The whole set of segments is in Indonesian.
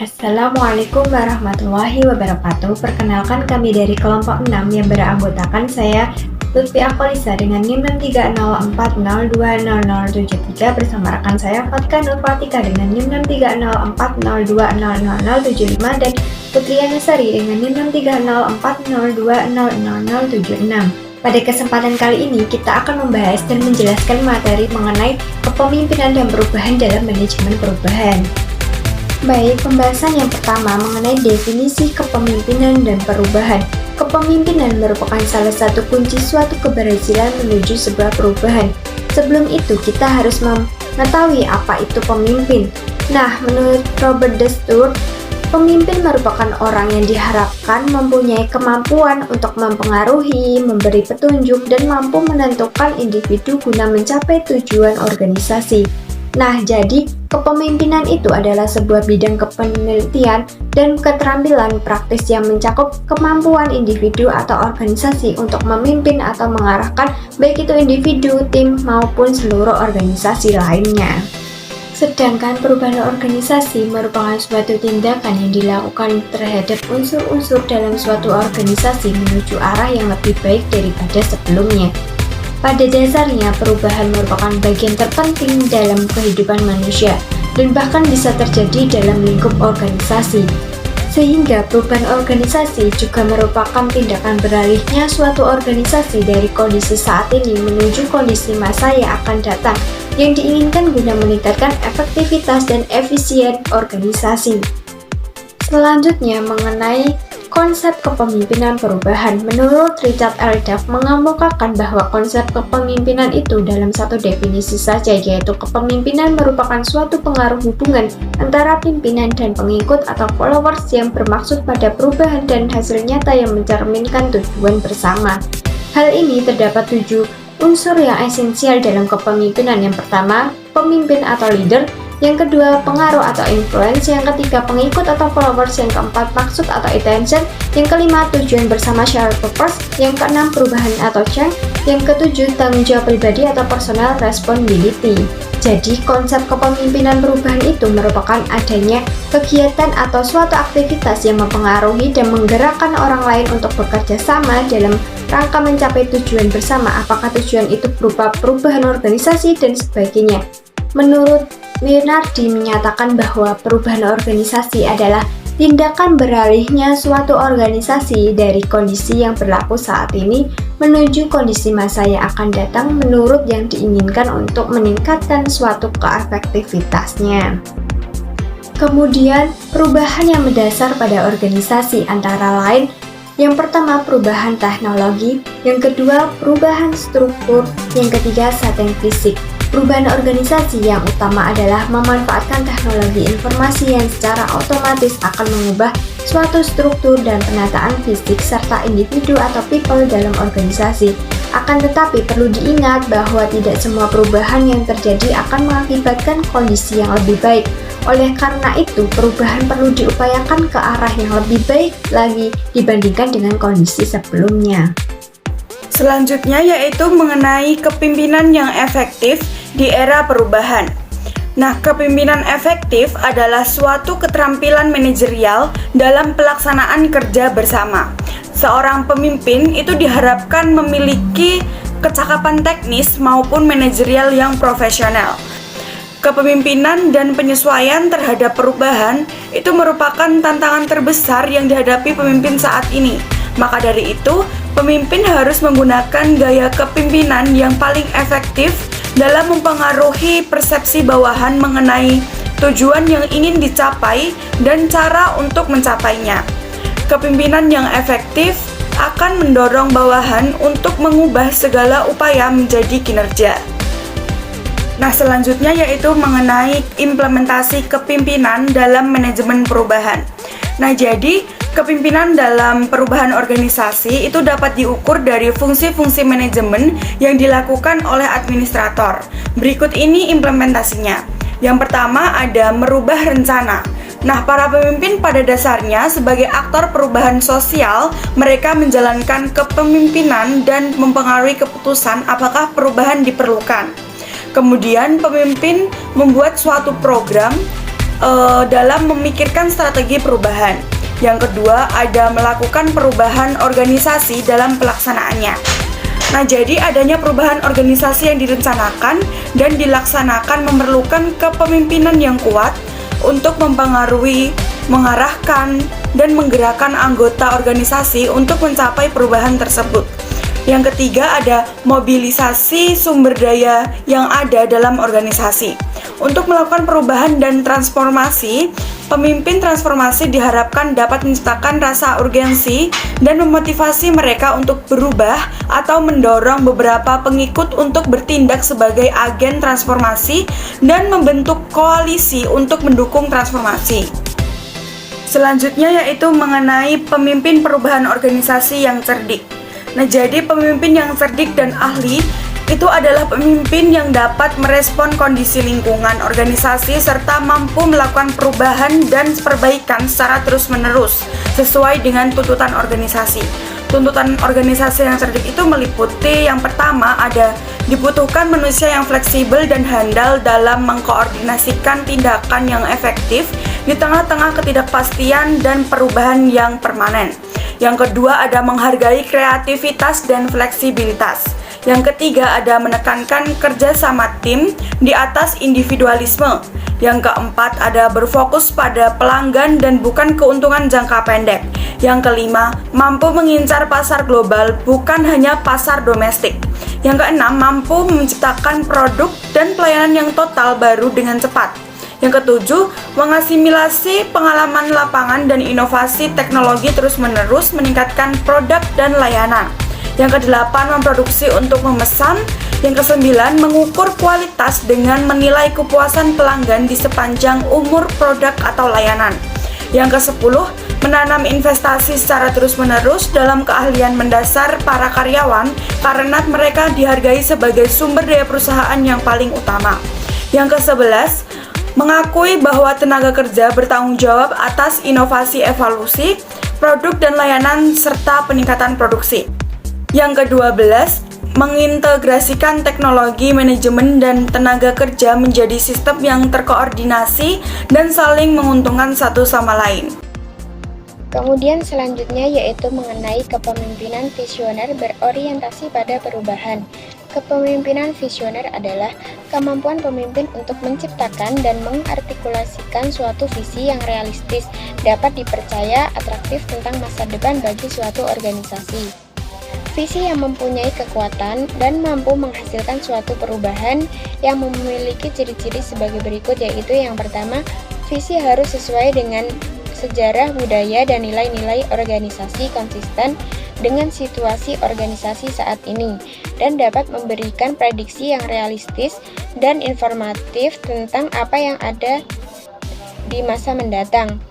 Assalamualaikum warahmatullahi wabarakatuh. Perkenalkan kami dari kelompok 6 yang beranggotakan saya Lutfi Akolisa dengan NIM 63040200073 bersama rekan saya Fatka Nurfatika dengan NIM 63040200075 dan Putriana Sari dengan NIM 63040200076. Pada kesempatan kali ini kita akan membahas dan menjelaskan materi mengenai kepemimpinan dan perubahan dalam manajemen perubahan. Baik, pembahasan yang pertama mengenai definisi kepemimpinan dan perubahan. Kepemimpinan merupakan salah satu kunci suatu keberhasilan menuju sebuah perubahan. Sebelum itu, kita harus mengetahui apa itu pemimpin. Nah, menurut Robert Dastur, pemimpin merupakan orang yang diharapkan mempunyai kemampuan untuk mempengaruhi, memberi petunjuk, dan mampu menentukan individu guna mencapai tujuan organisasi. Nah, jadi kepemimpinan itu adalah sebuah bidang kepenelitian dan keterampilan praktis yang mencakup kemampuan individu atau organisasi untuk memimpin atau mengarahkan baik itu individu, tim, maupun seluruh organisasi lainnya. Sedangkan perubahan organisasi merupakan suatu tindakan yang dilakukan terhadap unsur-unsur dalam suatu organisasi menuju arah yang lebih baik daripada sebelumnya. Pada dasarnya, perubahan merupakan bagian terpenting dalam kehidupan manusia dan bahkan bisa terjadi dalam lingkup organisasi. Sehingga perubahan organisasi juga merupakan tindakan beralihnya suatu organisasi dari kondisi saat ini menuju kondisi masa yang akan datang yang diinginkan guna meningkatkan efektivitas dan efisien organisasi. Selanjutnya mengenai konsep kepemimpinan perubahan. Menurut Richard L. Duff mengemukakan bahwa konsep kepemimpinan itu dalam satu definisi saja, yaitu kepemimpinan merupakan suatu pengaruh hubungan antara pimpinan dan pengikut atau followers yang bermaksud pada perubahan dan hasil nyata yang mencerminkan tujuan bersama. Hal ini terdapat 7 unsur yang esensial dalam kepemimpinan. Yang pertama, pemimpin atau leader. Yang kedua, pengaruh atau influence. Yang ketiga, pengikut atau followers. Yang keempat, maksud atau intention. Yang kelima, tujuan bersama shared purpose. Yang keenam, perubahan atau change. Yang ketujuh, tanggung jawab pribadi atau personal responsibility. Jadi, konsep kepemimpinan perubahan itu merupakan adanya kegiatan atau suatu aktivitas yang mempengaruhi dan menggerakkan orang lain untuk bekerja sama dalam rangka mencapai tujuan bersama, apakah tujuan itu berupa perubahan organisasi dan sebagainya. Menurut Leonardi menyatakan bahwa perubahan organisasi adalah tindakan beralihnya suatu organisasi dari kondisi yang berlaku saat ini menuju kondisi masa yang akan datang menurut yang diinginkan untuk meningkatkan suatu keefektivitasnya. Kemudian, perubahan yang mendasar pada organisasi antara lain yang pertama, perubahan teknologi. Yang kedua, perubahan struktur. Yang ketiga, setting fisik. Perubahan organisasi yang utama adalah memanfaatkan teknologi informasi yang secara otomatis akan mengubah suatu struktur dan penataan fisik serta individu atau people dalam organisasi. Akan tetapi perlu diingat bahwa tidak semua perubahan yang terjadi akan mengakibatkan kondisi yang lebih baik. Oleh karena itu, perubahan perlu diupayakan ke arah yang lebih baik lagi dibandingkan dengan kondisi sebelumnya. Selanjutnya yaitu mengenai kepemimpinan yang efektif di era perubahan. Nah, kepemimpinan efektif adalah suatu keterampilan manajerial dalam pelaksanaan kerja bersama. Seorang pemimpin itu diharapkan memiliki kecakapan teknis maupun manajerial yang profesional. Kepemimpinan dan penyesuaian terhadap perubahan itu merupakan tantangan terbesar yang dihadapi pemimpin saat ini. Maka dari itu, pemimpin harus menggunakan gaya kepemimpinan yang paling efektif dalam mempengaruhi persepsi bawahan mengenai tujuan yang ingin dicapai dan cara untuk mencapainya. Kepemimpinan yang efektif akan mendorong bawahan untuk mengubah segala upaya menjadi kinerja. Nah, selanjutnya yaitu mengenai implementasi kepemimpinan dalam manajemen perubahan. Nah, jadi kepemimpinan dalam perubahan organisasi itu dapat diukur dari fungsi-fungsi manajemen yang dilakukan oleh administrator. Berikut ini implementasinya. Yang pertama ada merubah rencana. Nah, para pemimpin pada dasarnya sebagai aktor perubahan sosial, mereka menjalankan kepemimpinan dan mempengaruhi keputusan apakah perubahan diperlukan. Kemudian pemimpin membuat suatu program dalam memikirkan strategi perubahan. Yang kedua, ada melakukan perubahan organisasi dalam pelaksanaannya. Nah, jadi adanya perubahan organisasi yang direncanakan dan dilaksanakan memerlukan kepemimpinan yang kuat untuk mempengaruhi, mengarahkan, dan menggerakkan anggota organisasi untuk mencapai perubahan tersebut. Yang ketiga, ada mobilisasi sumber daya yang ada dalam organisasi. Untuk melakukan perubahan dan transformasi, pemimpin transformasi diharapkan dapat menciptakan rasa urgensi dan memotivasi mereka untuk berubah atau mendorong beberapa pengikut untuk bertindak sebagai agen transformasi dan membentuk koalisi untuk mendukung transformasi. Selanjutnya yaitu mengenai pemimpin perubahan organisasi yang cerdik. Nah, jadi pemimpin yang cerdik dan ahli itu adalah pemimpin yang dapat merespon kondisi lingkungan organisasi serta mampu melakukan perubahan dan perbaikan secara terus-menerus sesuai dengan tuntutan organisasi. Tuntutan organisasi yang cerdik itu meliputi yang pertama ada dibutuhkan manusia yang fleksibel dan handal dalam mengkoordinasikan tindakan yang efektif di tengah-tengah ketidakpastian dan perubahan yang permanen. Yang kedua ada menghargai kreativitas dan fleksibilitas. Yang ketiga ada menekankan kerja sama tim di atas individualisme. Yang keempat ada berfokus pada pelanggan dan bukan keuntungan jangka pendek. Yang kelima, mampu mengincar pasar global bukan hanya pasar domestik. Yang keenam, mampu menciptakan produk dan pelayanan yang total baru dengan cepat. Yang ketujuh, mengasimilasi pengalaman lapangan dan inovasi teknologi terus-menerus meningkatkan produk dan layanan. Yang kedelapan, memproduksi untuk memesan. Yang kesembilan, mengukur kualitas dengan menilai kepuasan pelanggan di sepanjang umur produk atau layanan. Yang kesepuluh, menanam investasi secara terus-menerus dalam keahlian mendasar para karyawan karena mereka dihargai sebagai sumber daya perusahaan yang paling utama. Yang kesebelas, mengakui bahwa tenaga kerja bertanggung jawab atas inovasi evolusi, produk dan layanan serta peningkatan produksi. Yang ke-12, mengintegrasikan teknologi, manajemen, dan tenaga kerja menjadi sistem yang terkoordinasi dan saling menguntungkan satu sama lain. Kemudian selanjutnya yaitu mengenai kepemimpinan visioner berorientasi pada perubahan. Kepemimpinan visioner adalah kemampuan pemimpin untuk menciptakan dan mengartikulasikan suatu visi yang realistis, dapat dipercaya, atraktif tentang masa depan bagi suatu organisasi. Visi yang mempunyai kekuatan dan mampu menghasilkan suatu perubahan yang memiliki ciri-ciri sebagai berikut, yaitu yang pertama, visi harus sesuai dengan sejarah, budaya, dan nilai-nilai organisasi konsisten dengan situasi organisasi saat ini dan dapat memberikan prediksi yang realistis dan informatif tentang apa yang ada di masa mendatang.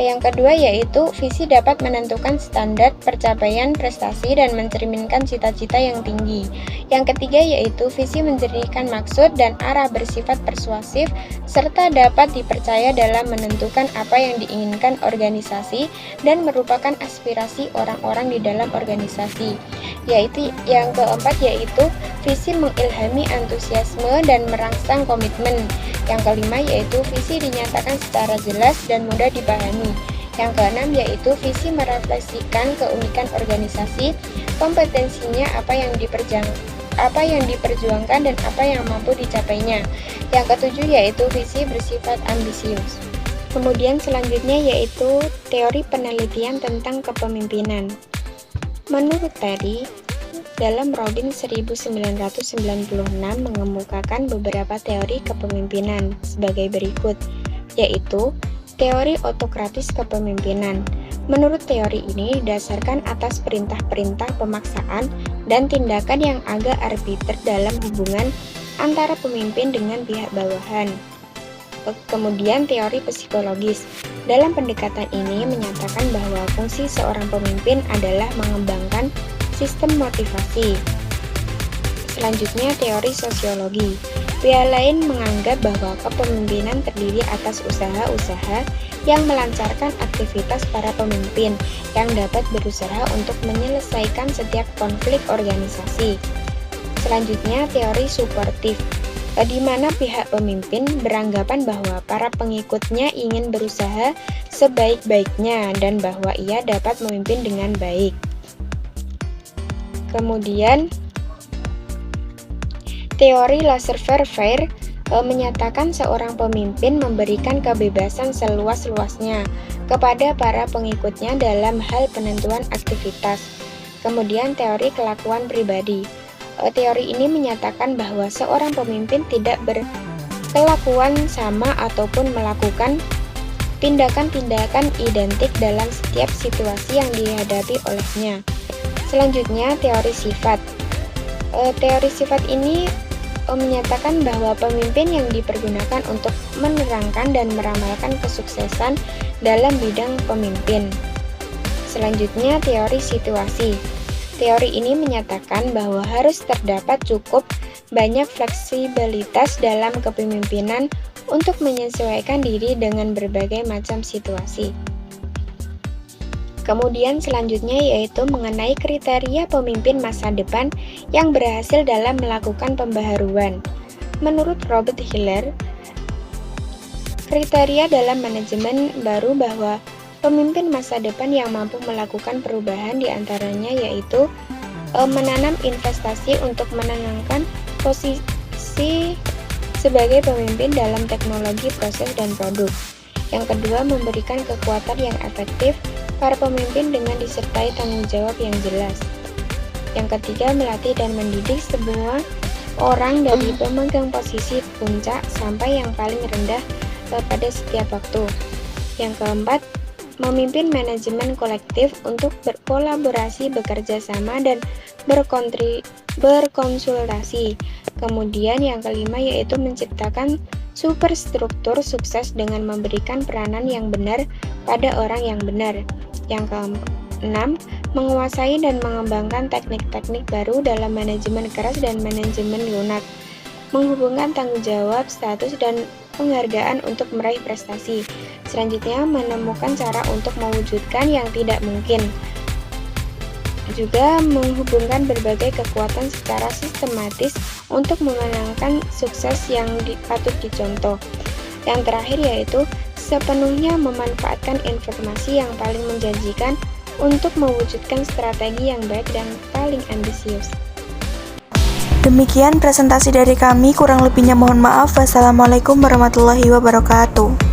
Yang kedua yaitu visi dapat menentukan standar pencapaian prestasi dan mencerminkan cita-cita yang tinggi. Yang ketiga yaitu visi menjernihkan maksud dan arah bersifat persuasif serta dapat dipercaya dalam menentukan apa yang diinginkan organisasi dan merupakan aspirasi orang-orang di dalam organisasi. Yaitu yang keempat yaitu visi mengilhami antusiasme dan merangsang komitmen. Yang kelima yaitu visi dinyatakan secara jelas dan mudah dipahami. Yang keenam yaitu visi merefleksikan keunikan organisasi, kompetensinya, apa yang diperjuangkan dan apa yang mampu dicapainya. Yang ketujuh yaitu visi bersifat ambisius. Kemudian selanjutnya yaitu teori penelitian tentang kepemimpinan. Menurut Terry, dalam Rodin 1996 mengemukakan beberapa teori kepemimpinan sebagai berikut, yaitu teori otokratis kepemimpinan. Menurut teori ini didasarkan atas perintah-perintah pemaksaan dan tindakan yang agak arbiter dalam hubungan antara pemimpin dengan pihak bawahan. Kemudian teori psikologis. Dalam pendekatan ini menyatakan bahwa fungsi seorang pemimpin adalah mengembangkan sistem motivasi. Selanjutnya teori sosiologi. Pihak lain menganggap bahwa kepemimpinan terdiri atas usaha-usaha yang melancarkan aktivitas para pemimpin yang dapat berusaha untuk menyelesaikan setiap konflik organisasi. Selanjutnya teori suportif. di mana pihak pemimpin beranggapan bahwa para pengikutnya ingin berusaha sebaik-baiknya dan bahwa ia dapat memimpin dengan baik. Kemudian, teori laissez-faire menyatakan seorang pemimpin memberikan kebebasan seluas-luasnya kepada para pengikutnya dalam hal penentuan aktivitas. Kemudian, teori kelakuan pribadi. Teori ini menyatakan bahwa seorang pemimpin tidak berkelakuan sama ataupun melakukan tindakan-tindakan identik dalam setiap situasi yang dihadapi olehnya. Selanjutnya, teori sifat. Teori sifat ini menyatakan bahwa pemimpin yang dipergunakan untuk menerangkan dan meramalkan kesuksesan dalam bidang pemimpin. Selanjutnya, teori situasi. Teori ini menyatakan bahwa harus terdapat cukup banyak fleksibilitas dalam kepemimpinan untuk menyesuaikan diri dengan berbagai macam situasi. Kemudian selanjutnya yaitu mengenai kriteria pemimpin masa depan yang berhasil dalam melakukan pembaharuan. Menurut Robert Hiller, kriteria dalam manajemen baru bahwa pemimpin masa depan yang mampu melakukan perubahan diantaranya yaitu menanam investasi untuk menenangkan posisi sebagai pemimpin dalam teknologi, proses, dan produk. Yang kedua, memberikan kekuatan yang efektif para pemimpin dengan disertai tanggung jawab yang jelas. Yang ketiga, melatih dan mendidik semua orang dari pemegang posisi puncak sampai yang paling rendah pada setiap waktu. Yang keempat, memimpin manajemen kolektif untuk berkolaborasi, bekerja sama, dan berkonsultasi. Kemudian yang kelima yaitu menciptakan superstruktur sukses dengan memberikan peranan yang benar pada orang yang benar. Yang keenam, menguasai dan mengembangkan teknik-teknik baru dalam manajemen keras dan manajemen lunak. Menghubungkan tanggung jawab, status, dan penghargaan untuk meraih prestasi. Selanjutnya, menemukan cara untuk mewujudkan yang tidak mungkin. Juga menghubungkan berbagai kekuatan secara sistematis untuk memenangkan sukses yang patut dicontoh. Yang terakhir yaitu sepenuhnya memanfaatkan informasi yang paling menjanjikan untuk mewujudkan strategi yang baik dan paling ambisius. Demikian presentasi dari kami, kurang lebihnya mohon maaf. Wassalamualaikum warahmatullahi wabarakatuh.